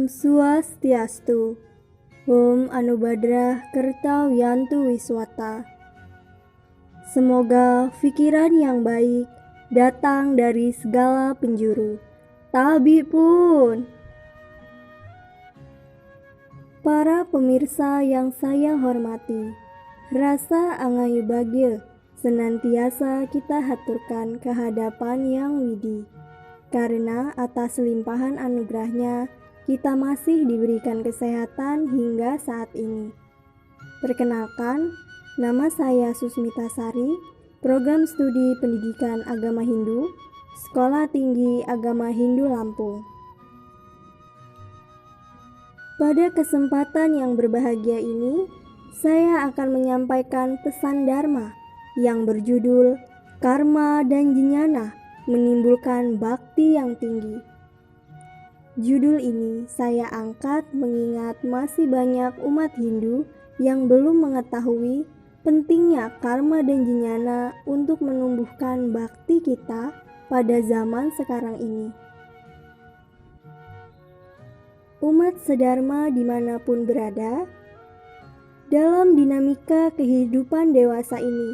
Swastiastu. Om Anubadrah Kerta Wiyantu Wiswata. Semoga pikiran yang baik datang dari segala penjuru. Tabi pun. Para pemirsa yang saya hormati, rasa angayu bagya senantiasa kita haturkan kehadapan Yang Widi. Karena atas limpahan anugerahnya, kita masih diberikan kesehatan hingga saat ini. Perkenalkan, nama saya Susmita Sari, Program Studi Pendidikan Agama Hindu, Sekolah Tinggi Agama Hindu Lampung. Pada kesempatan yang berbahagia ini, saya akan menyampaikan pesan Dharma yang berjudul Karma dan Jnana menimbulkan bakti yang tinggi. Judul ini saya angkat mengingat masih banyak umat Hindu yang belum mengetahui pentingnya karma dan jnana untuk menumbuhkan bakti kita pada zaman sekarang ini. Umat sedharma dimanapun berada, dalam dinamika kehidupan dewasa ini,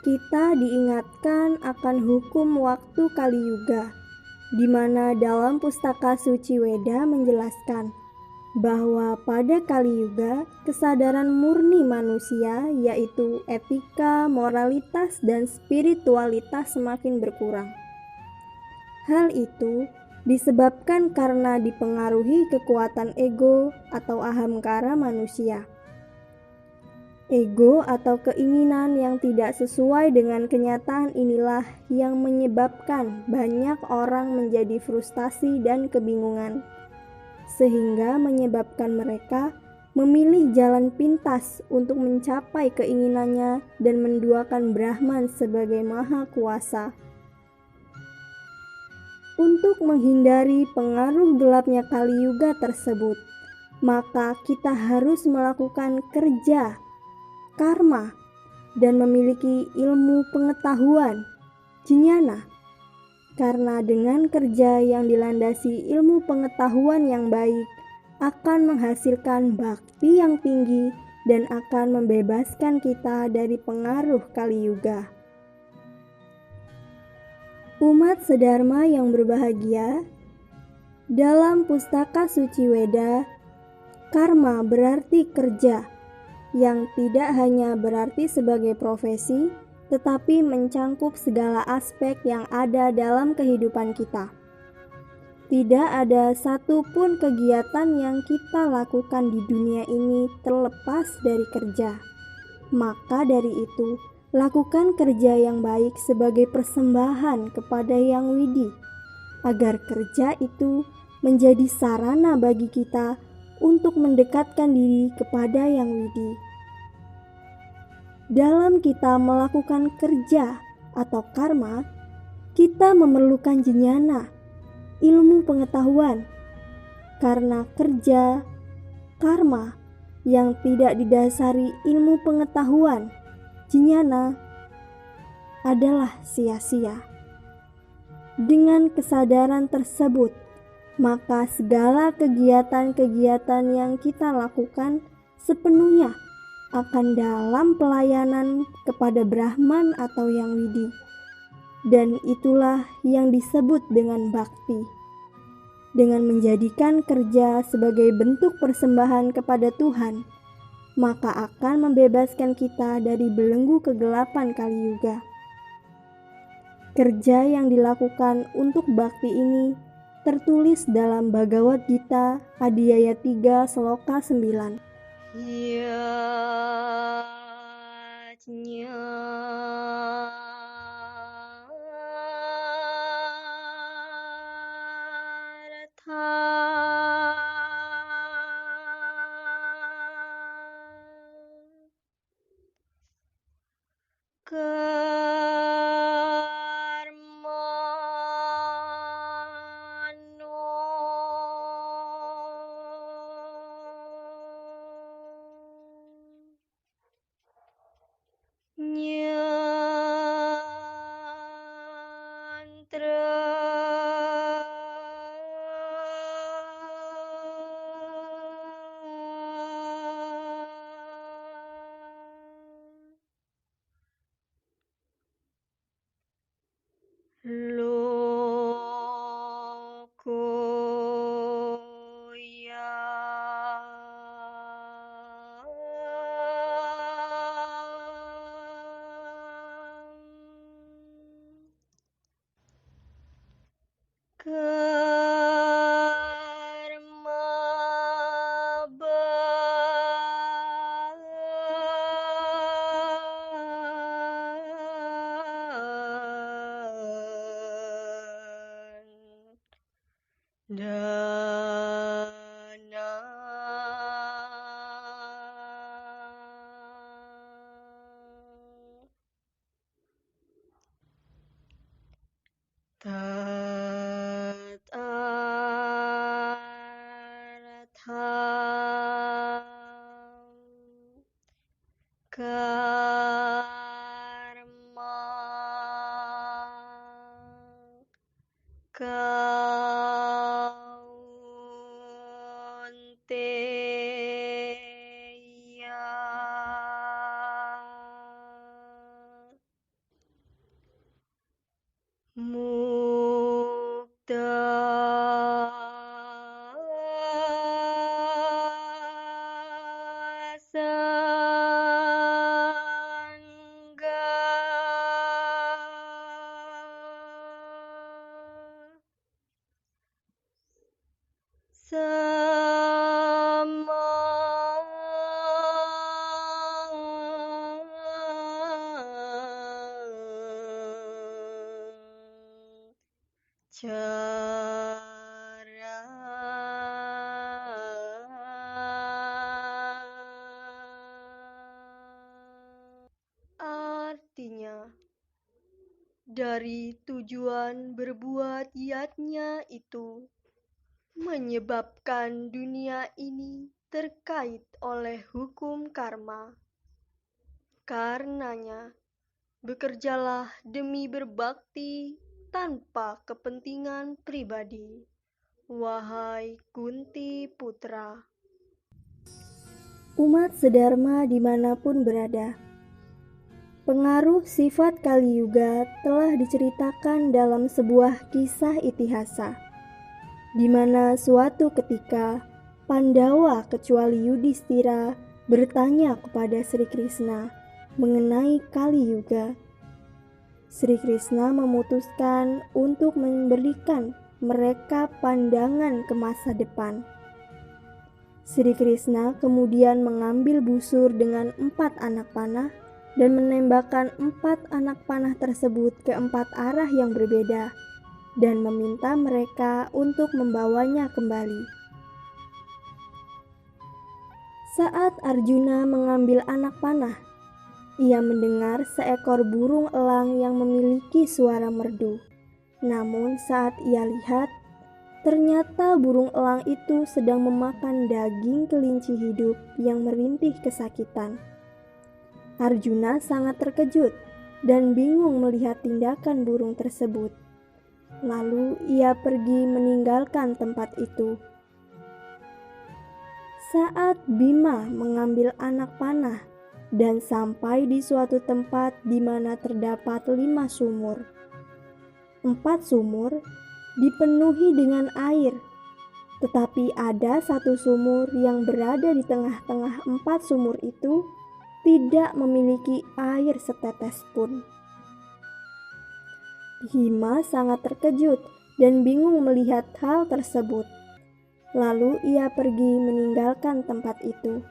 kita diingatkan akan hukum waktu Kali Yuga, di mana dalam pustaka suci Weda menjelaskan bahwa pada Kali Yuga kesadaran murni manusia yaitu etika, moralitas, dan spiritualitas semakin berkurang. Hal itu disebabkan karena dipengaruhi kekuatan ego atau ahamkara manusia. Ego atau keinginan yang tidak sesuai dengan kenyataan inilah yang menyebabkan banyak orang menjadi frustasi dan kebingungan, sehingga menyebabkan mereka memilih jalan pintas untuk mencapai keinginannya dan menduakan Brahman sebagai Maha Kuasa. Untuk menghindari pengaruh gelapnya Kali Yuga tersebut, maka kita harus melakukan kerja karma, dan memiliki ilmu pengetahuan, jnana. Karena dengan kerja yang dilandasi ilmu pengetahuan yang baik, akan menghasilkan bakti yang tinggi dan akan membebaskan kita dari pengaruh Kali Yuga. Umat sedharma yang berbahagia, dalam pustaka suci Weda, karma berarti kerja, yang tidak hanya berarti sebagai profesi, tetapi mencangkup segala aspek yang ada dalam kehidupan kita. Tidak ada satupun kegiatan yang kita lakukan di dunia ini terlepas dari kerja. Maka dari itu, lakukan kerja yang baik sebagai persembahan kepada Yang Widi, agar kerja itu menjadi sarana bagi kita untuk mendekatkan diri kepada Yang Widi. Dalam kita melakukan kerja atau karma, kita memerlukan jnana, ilmu pengetahuan. Karena kerja, karma yang tidak didasari ilmu pengetahuan, jnana, adalah sia-sia. Dengan kesadaran tersebut, maka segala kegiatan-kegiatan yang kita lakukan sepenuhnya akan dalam pelayanan kepada Brahman atau Yang Widi. Dan itulah yang disebut dengan bakti. Dengan menjadikan kerja sebagai bentuk persembahan kepada Tuhan, maka akan membebaskan kita dari belenggu kegelapan Kali Yuga. Kerja yang dilakukan untuk bakti ini tertulis dalam Bhagavad Gita Adhyaya 3 Sloka 9. Artinya, dari tujuan berbuat yatnya itu menyebabkan dunia ini terkait oleh hukum karma. Karenanya, bekerjalah demi berbakti tanpa kepentingan pribadi, wahai Kunti Putra. Umat sedharma dimanapun berada, pengaruh sifat Kali Yuga telah diceritakan dalam sebuah kisah itihasa, di mana suatu ketika Pandawa kecuali Yudhistira bertanya kepada Sri Krishna mengenai Kali Yuga. Sri Krishna memutuskan untuk memberikan mereka pandangan ke masa depan. Sri Krishna kemudian mengambil busur dengan 4 anak panah dan menembakkan 4 anak panah tersebut ke 4 arah yang berbeda dan meminta mereka untuk membawanya kembali. Saat Arjuna mengambil anak panah, ia mendengar seekor burung elang yang memiliki suara merdu. Namun saat ia lihat, ternyata burung elang itu sedang memakan daging kelinci hidup yang merintih kesakitan. Arjuna sangat terkejut dan bingung melihat tindakan burung tersebut. Lalu ia pergi meninggalkan tempat itu. Saat Bima mengambil anak panah dan sampai di suatu tempat di mana terdapat 5 sumur. 4 sumur dipenuhi dengan air, tetapi ada 1 sumur yang berada di tengah-tengah 4 sumur itu tidak memiliki air setetes pun. Bima sangat terkejut dan bingung melihat hal tersebut. Lalu ia pergi meninggalkan tempat itu.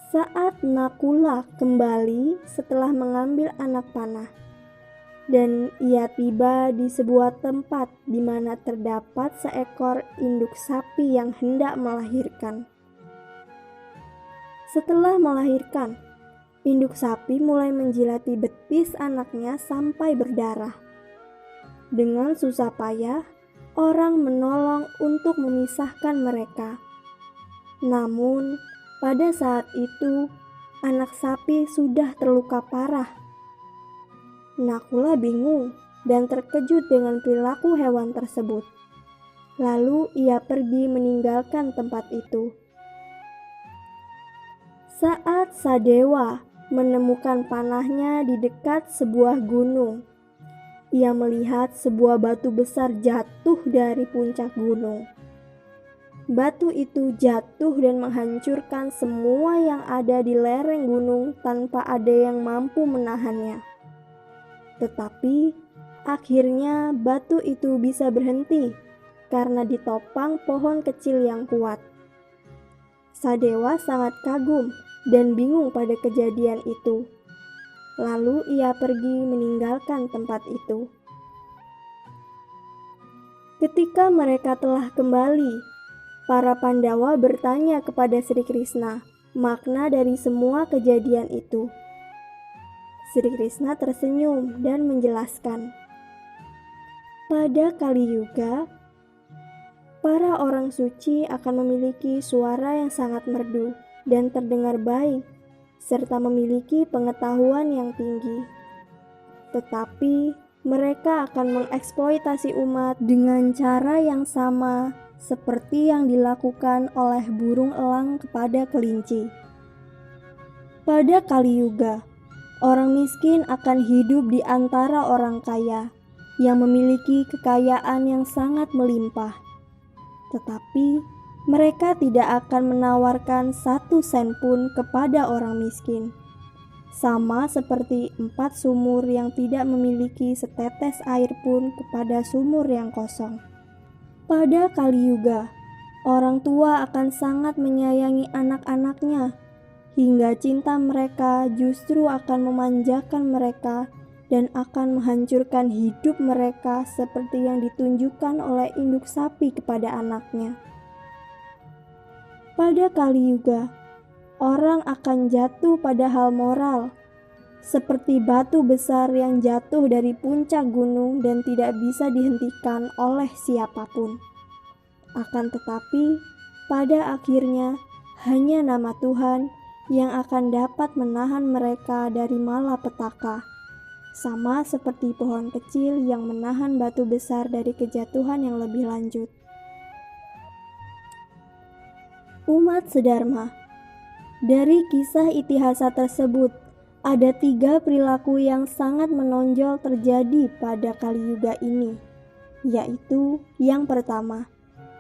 Saat Nakula kembali setelah mengambil anak panah, dan ia tiba di sebuah tempat di mana terdapat seekor induk sapi yang hendak melahirkan. Setelah melahirkan, induk sapi mulai menjilati betis anaknya sampai berdarah. Dengan susah payah, orang menolong untuk memisahkan mereka. Namun, pada saat itu, anak sapi sudah terluka parah. Nakula bingung dan terkejut dengan perilaku hewan tersebut. Lalu ia pergi meninggalkan tempat itu. Saat Sadewa menemukan panahnya di dekat sebuah gunung. Ia melihat sebuah batu besar jatuh dari puncak gunung. Batu itu jatuh dan menghancurkan semua yang ada di lereng gunung tanpa ada yang mampu menahannya. Tetapi akhirnya batu itu bisa berhenti karena ditopang pohon kecil yang kuat. Sadewa sangat kagum dan bingung pada kejadian itu. Lalu ia pergi meninggalkan tempat itu. Ketika mereka telah kembali, para Pandawa bertanya kepada Sri Krishna makna dari semua kejadian itu. Sri Krishna tersenyum dan menjelaskan, pada Kali Yuga, para orang suci akan memiliki suara yang sangat merdu dan terdengar baik, serta memiliki pengetahuan yang tinggi. Tetapi mereka akan mengeksploitasi umat dengan cara yang sama seperti yang dilakukan oleh burung elang kepada kelinci. Pada Kali Yuga, orang miskin akan hidup di antara orang kaya yang memiliki kekayaan yang sangat melimpah. Tetapi mereka tidak akan menawarkan 1 sen pun kepada orang miskin. Sama seperti 4 sumur yang tidak memiliki setetes air pun kepada sumur yang kosong. Pada Kali Yuga, orang tua akan sangat menyayangi anak-anaknya, hingga cinta mereka justru akan memanjakan mereka dan akan menghancurkan hidup mereka seperti yang ditunjukkan oleh induk sapi kepada anaknya. Pada Kali Yuga, orang akan jatuh pada hal moral, seperti batu besar yang jatuh dari puncak gunung dan tidak bisa dihentikan oleh siapapun. Akan tetapi, pada akhirnya hanya nama Tuhan yang akan dapat menahan mereka dari malapetaka, sama seperti pohon kecil yang menahan batu besar dari kejatuhan yang lebih lanjut. Umat sedharma, dari kisah itihasa tersebut, ada 3 perilaku yang sangat menonjol terjadi pada Kali Yuga ini, yaitu yang pertama,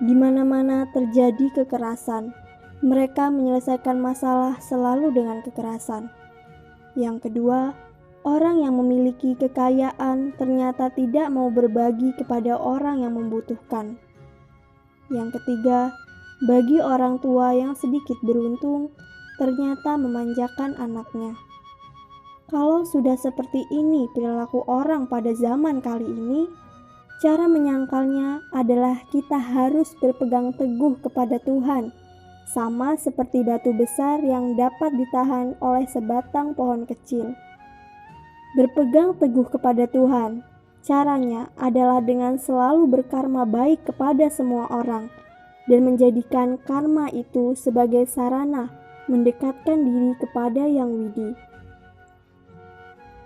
di mana-mana terjadi kekerasan, mereka menyelesaikan masalah selalu dengan kekerasan. Yang kedua, orang yang memiliki kekayaan ternyata tidak mau berbagi kepada orang yang membutuhkan. Yang ketiga, bagi orang tua yang sedikit beruntung, ternyata memanjakan anaknya. Kalau sudah seperti ini perilaku orang pada zaman kali ini, cara menyangkalnya adalah kita harus berpegang teguh kepada Tuhan, sama seperti batu besar yang dapat ditahan oleh sebatang pohon kecil. Berpegang teguh kepada Tuhan, caranya adalah dengan selalu berkarma baik kepada semua orang, dan menjadikan karma itu sebagai sarana mendekatkan diri kepada Yang Widi.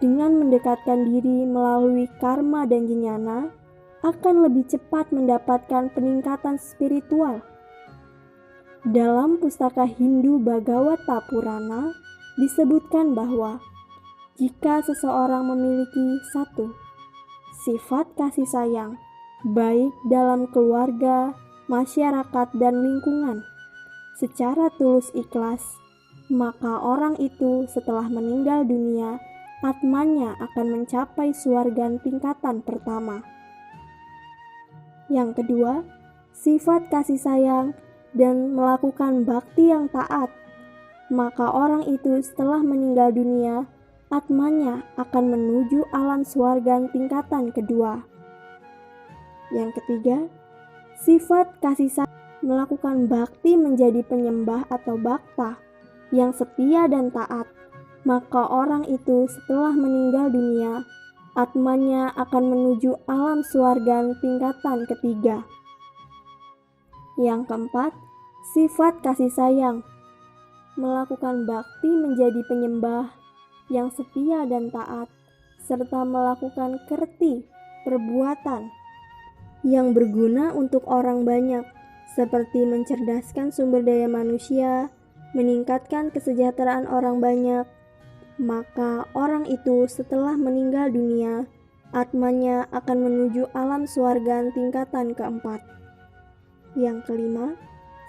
Dengan mendekatkan diri melalui karma dan jnana, akan lebih cepat mendapatkan peningkatan spiritual. Dalam pustaka Hindu Bhagavata Purana disebutkan bahwa jika seseorang memiliki 1. Sifat kasih sayang, baik dalam keluarga, masyarakat, dan lingkungan, secara tulus ikhlas, maka orang itu setelah meninggal dunia, atmanya akan mencapai surga tingkatan pertama. Yang kedua, sifat kasih sayang dan melakukan bakti yang taat, maka orang itu setelah meninggal dunia, atmanya akan menuju alam surga tingkatan kedua. Yang ketiga, sifat kasih sayang melakukan bakti menjadi penyembah atau bhakta yang setia dan taat, maka orang itu setelah meninggal dunia, atmanya akan menuju alam surga tingkatan ketiga. Yang keempat, sifat kasih sayang melakukan bakti menjadi penyembah yang setia dan taat, serta melakukan kerti perbuatan yang berguna untuk orang banyak, seperti mencerdaskan sumber daya manusia, meningkatkan kesejahteraan orang banyak, maka orang itu setelah meninggal dunia, atmanya akan menuju alam surga tingkatan keempat. Yang kelima,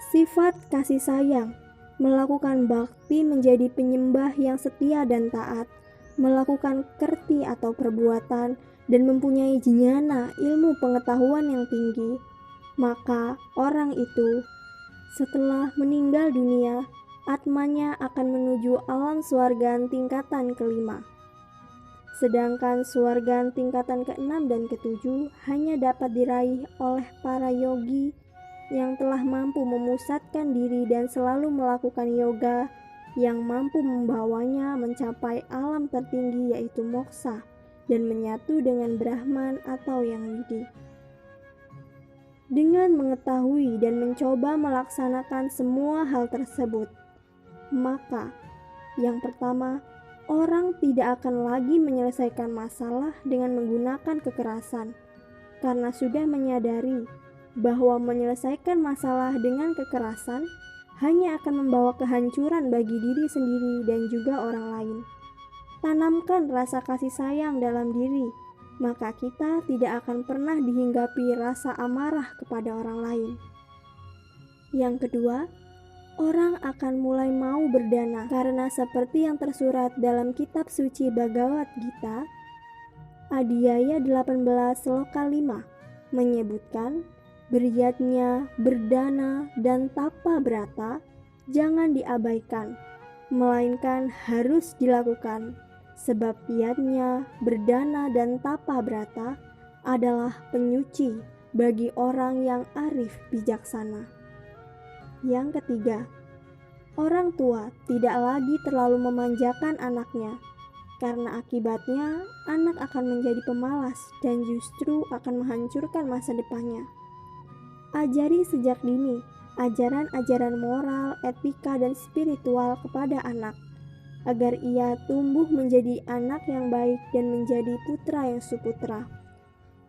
sifat kasih sayang, melakukan bakti menjadi penyembah yang setia dan taat, melakukan kerti atau perbuatan, dan mempunyai jnana ilmu pengetahuan yang tinggi, maka orang itu setelah meninggal dunia, atmanya akan menuju alam surga tingkatan kelima. Sedangkan surga tingkatan keenam dan ketujuh hanya dapat diraih oleh para yogi yang telah mampu memusatkan diri dan selalu melakukan yoga yang mampu membawanya mencapai alam tertinggi yaitu moksa dan menyatu dengan Brahman atau yang widi. Dengan mengetahui dan mencoba melaksanakan semua hal tersebut, maka yang pertama, orang tidak akan lagi menyelesaikan masalah dengan menggunakan kekerasan, karena sudah menyadari bahwa menyelesaikan masalah dengan kekerasan hanya akan membawa kehancuran bagi diri sendiri dan juga orang lain. Tanamkan rasa kasih sayang dalam diri, maka kita tidak akan pernah dihinggapi rasa amarah kepada orang lain. Yang kedua, orang akan mulai mau berdana karena seperti yang tersurat dalam kitab suci Bhagavad Gita, Adhyaya 18 Sloka 5 menyebutkan beryatnya, berdana, dan tapa brata jangan diabaikan, melainkan harus dilakukan. Sebab yatnya, berdana, dan tapa brata adalah penyuci bagi orang yang arif bijaksana. Yang ketiga, orang tua tidak lagi terlalu memanjakan anaknya, karena akibatnya anak akan menjadi pemalas dan justru akan menghancurkan masa depannya. Ajari sejak dini ajaran-ajaran moral, etika, dan spiritual kepada anak, agar ia tumbuh menjadi anak yang baik dan menjadi putra yang suputra.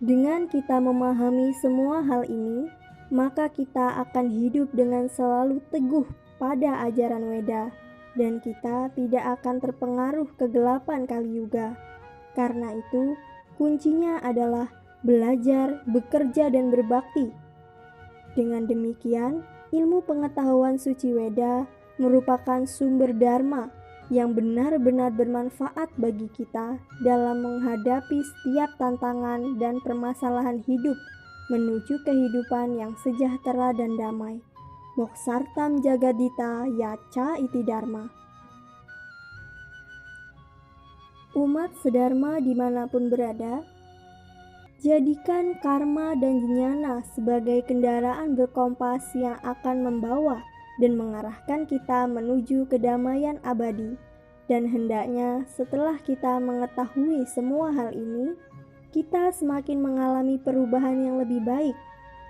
Dengan kita memahami semua hal ini, maka kita akan hidup dengan selalu teguh pada ajaran Weda, dan kita tidak akan terpengaruh kegelapan Kaliyuga. Karena itu, kuncinya adalah belajar, bekerja, dan berbakti. Dengan demikian, ilmu pengetahuan suci Weda merupakan sumber dharma yang benar-benar bermanfaat bagi kita dalam menghadapi setiap tantangan dan permasalahan hidup menuju kehidupan yang sejahtera dan damai. Moksartam jagadita yaca iti dharma. Umat sedharma dimanapun berada, jadikan karma dan jnana sebagai kendaraan berkompas yang akan membawa dan mengarahkan kita menuju kedamaian abadi. Dan hendaknya setelah kita mengetahui semua hal ini, kita semakin mengalami perubahan yang lebih baik,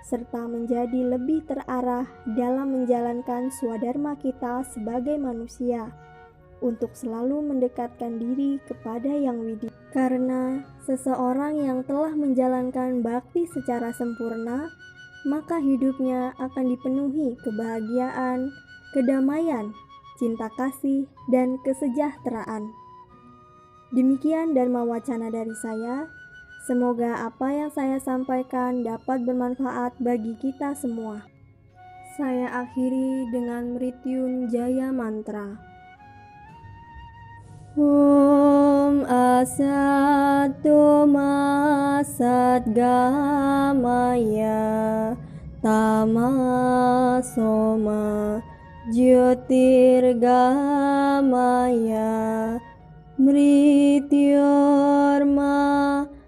serta menjadi lebih terarah dalam menjalankan swadharma kita sebagai manusia, untuk selalu mendekatkan diri kepada yang widi. Karena seseorang yang telah menjalankan bakti secara sempurna, maka hidupnya akan dipenuhi kebahagiaan, kedamaian, cinta kasih, dan kesejahteraan. Demikian Dharma Wacana dari saya. Semoga apa yang saya sampaikan dapat bermanfaat bagi kita semua. Saya akhiri dengan Mrityun Jaya Mantra. Om Asatu Masatgamaya Tamasoma Jyotirgamaya Mrityorma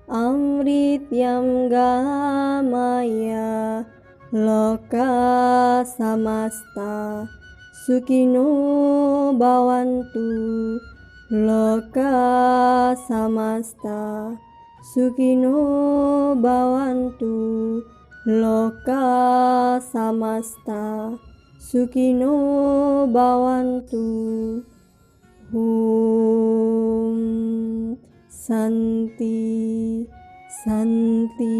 Amrityam Gamaya Loka Samasta Sukino Bhavantu Loka Samasta Sukino Bhavantu Loka Samasta Sukino Bhavantu. Om Santi Santi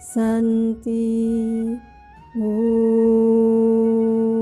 Santi. Om